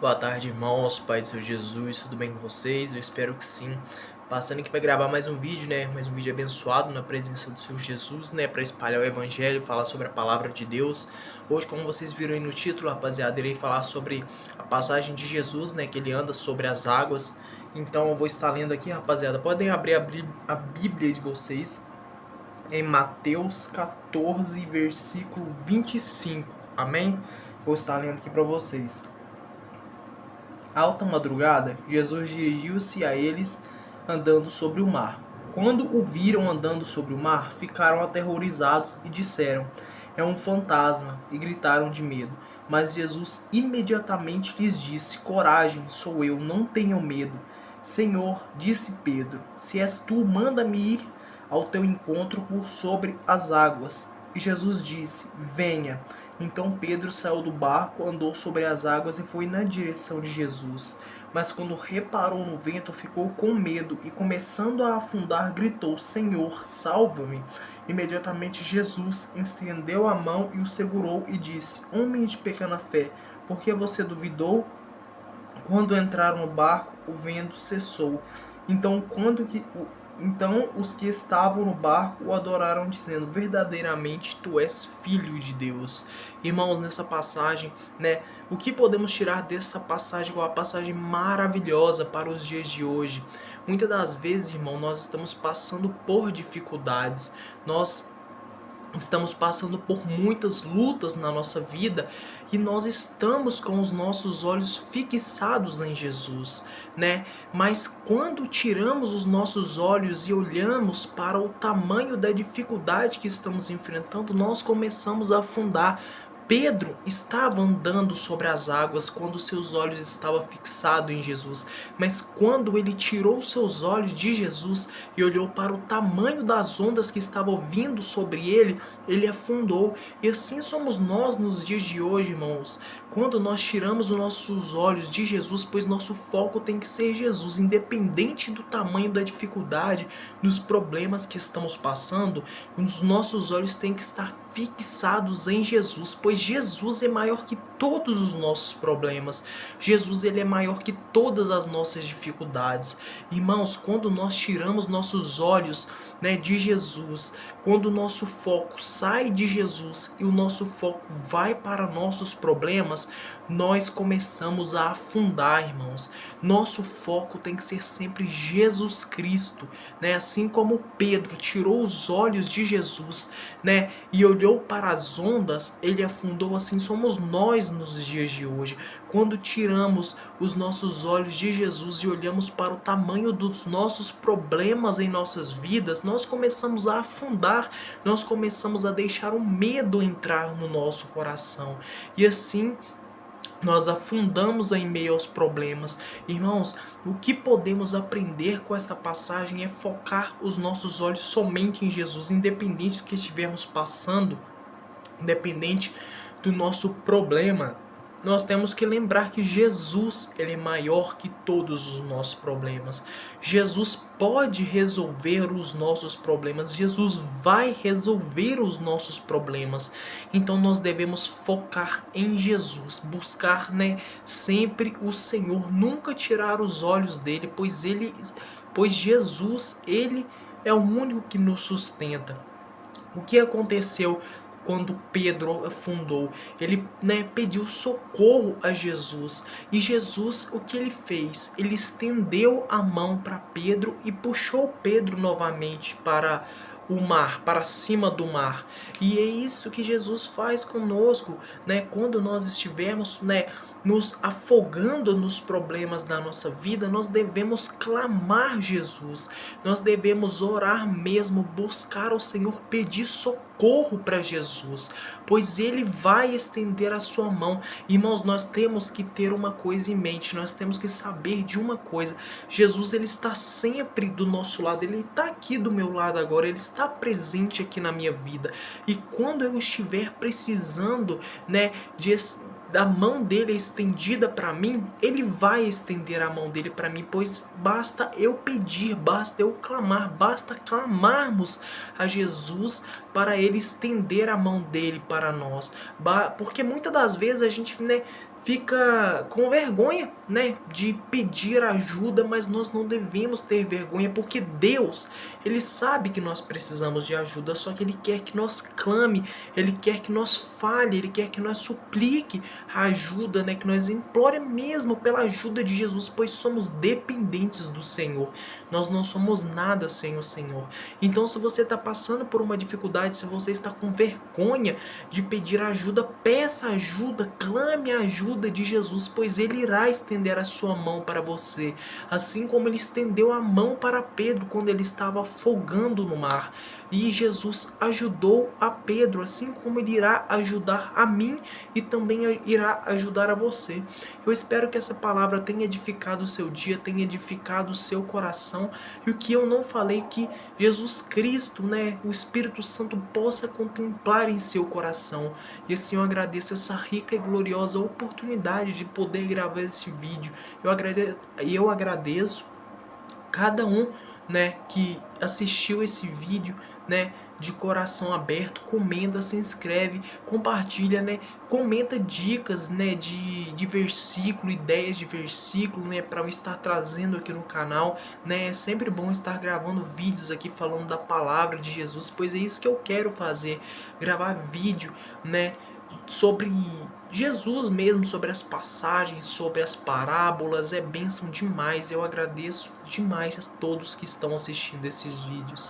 Boa tarde, irmãos, Pai do Senhor Jesus, tudo bem com vocês? Eu espero que sim. Passando aqui para gravar mais um vídeo, né? Mais um vídeo abençoado na presença do Senhor Jesus, né? Para espalhar o Evangelho, falar sobre a palavra de Deus. Hoje, como vocês viram aí no título, rapaziada, irei falar sobre a passagem de Jesus, né? Que ele anda sobre as águas. Então, eu vou estar lendo aqui, rapaziada. Podem abrir a Bíblia de vocês em Mateus 14, versículo 25. Amém? Vou estar lendo aqui para vocês. Alta madrugada, Jesus dirigiu-se a eles andando sobre o mar. Quando o viram andando sobre o mar, ficaram aterrorizados e disseram: "É um fantasma", e gritaram de medo. Mas Jesus imediatamente lhes disse: "Coragem, sou eu, não tenham medo." "Senhor", disse Pedro, "se és tu, manda-me ir ao teu encontro por sobre as águas." E Jesus disse: "Venha." Então Pedro saiu do barco, andou sobre as águas e foi na direção de Jesus. Mas quando reparou no vento, ficou com medo e, começando a afundar, gritou: "Senhor, salva-me!" Imediatamente Jesus estendeu a mão e o segurou e disse: "Homem de pequena fé, por que você duvidou?" Quando entraram no barco, o vento cessou. Então os que estavam no barco o adoraram, dizendo: "Verdadeiramente tu és filho de Deus." Irmãos, nessa passagem, né, o que podemos tirar dessa passagem, uma passagem maravilhosa para os dias de hoje? Muitas das vezes, irmão, nós estamos passando por dificuldades, nós estamos passando por muitas lutas na nossa vida e nós estamos com os nossos olhos fixados em Jesus, né? Mas quando tiramos os nossos olhos e olhamos para o tamanho da dificuldade que estamos enfrentando, nós começamos a afundar. Pedro estava andando sobre as águas quando seus olhos estavam fixados em Jesus, mas quando ele tirou seus olhos de Jesus e olhou para o tamanho das ondas que estavam vindo sobre ele afundou. E assim somos nós nos dias de hoje, irmãos. Quando nós tiramos os nossos olhos de Jesus, pois nosso foco tem que ser Jesus, independente do tamanho da dificuldade, dos problemas que estamos passando, os nossos olhos têm que estar fixados em Jesus, pois Jesus é maior que todos os nossos problemas. Jesus, ele é maior que todas as nossas dificuldades. Irmãos, quando nós tiramos nossos olhos, né, de Jesus, quando o nosso foco sai de Jesus e o nosso foco vai para nossos problemas, nós começamos a afundar, irmãos. Nosso foco tem que ser sempre Jesus Cristo, né? Assim como Pedro tirou os olhos de Jesus, né, e olhou para as ondas, ele afundou. Assim somos nós nos dias de hoje. Quando tiramos os nossos olhos de Jesus e olhamos para o tamanho dos nossos problemas em nossas vidas, nós começamos a afundar, nós começamos a deixar o medo entrar no nosso coração. E assim nós afundamos em meio aos problemas. Irmãos, o que podemos aprender com esta passagem é focar os nossos olhos somente em Jesus, independente do que estivermos passando, independente do nosso problema. Nós temos que lembrar que Jesus, ele é maior que todos os nossos problemas. Jesus pode resolver os nossos problemas. Jesus vai resolver os nossos problemas. Então nós devemos focar em Jesus, buscar, né, sempre o Senhor, nunca tirar os olhos dele, pois Jesus, ele é o único que nos sustenta. O que aconteceu quando Pedro afundou? Ele, né, pediu socorro a Jesus. E Jesus, o que ele fez? Ele estendeu a mão para Pedro e puxou Pedro novamente para o mar, para cima do mar. E é isso que Jesus faz conosco, né? Quando nós estivermos, né, nos afogando nos problemas da nossa vida, nós devemos clamar Jesus. Nós devemos orar mesmo, buscar ao Senhor, pedir socorro para Jesus, pois ele vai estender a sua mão. Irmãos, nós temos que ter uma coisa em mente, nós temos que saber de uma coisa: Jesus, ele está sempre do nosso lado, ele está aqui do meu lado agora, ele está presente aqui na minha vida. E quando eu estiver precisando, né, da mão dele estendida para mim, ele vai estender a mão dele para mim, pois basta eu pedir, basta eu clamar, basta clamarmos a Jesus para ele estender a mão dele para nós. Porque muitas das vezes a gente, né, fica com vergonha, né, de pedir ajuda, mas nós não devemos ter vergonha, porque Deus, Ele sabe que nós precisamos de ajuda, só que Ele quer que nós clame, Ele quer que nós fale, Ele quer que nós suplique a ajuda, né, que nós implore mesmo pela ajuda de Jesus, pois somos dependentes do Senhor, nós não somos nada sem o Senhor. Então, se você está passando por uma dificuldade, se você está com vergonha de pedir ajuda, peça ajuda, clame a ajuda de Jesus, pois Ele irá estender a sua mão para você, assim como Ele estendeu a mão para Pedro quando ele estava afogando no mar. E Jesus ajudou a Pedro, assim como Ele irá ajudar a mim e também irá ajudar a você. Eu espero que essa palavra tenha edificado o seu dia, tenha edificado o seu coração, e o que eu não falei, que Jesus Cristo, né, o Espírito Santo possa contemplar em seu coração. E assim eu agradeço essa rica e gloriosa oportunidade de poder gravar esse vídeo. Eu agradeço cada um, né, que assistiu esse vídeo, né, de coração aberto. Comenta, se inscreve, compartilha, né, comenta dicas, né, de versículo, ideias de versículo, né, para eu estar trazendo aqui no canal, né. É sempre bom estar gravando vídeos aqui falando da palavra de Jesus, pois é isso que eu quero fazer, gravar vídeo, né, sobre Jesus mesmo, sobre as passagens, sobre as parábolas. É bênção demais. Eu agradeço demais a todos que estão assistindo esses vídeos.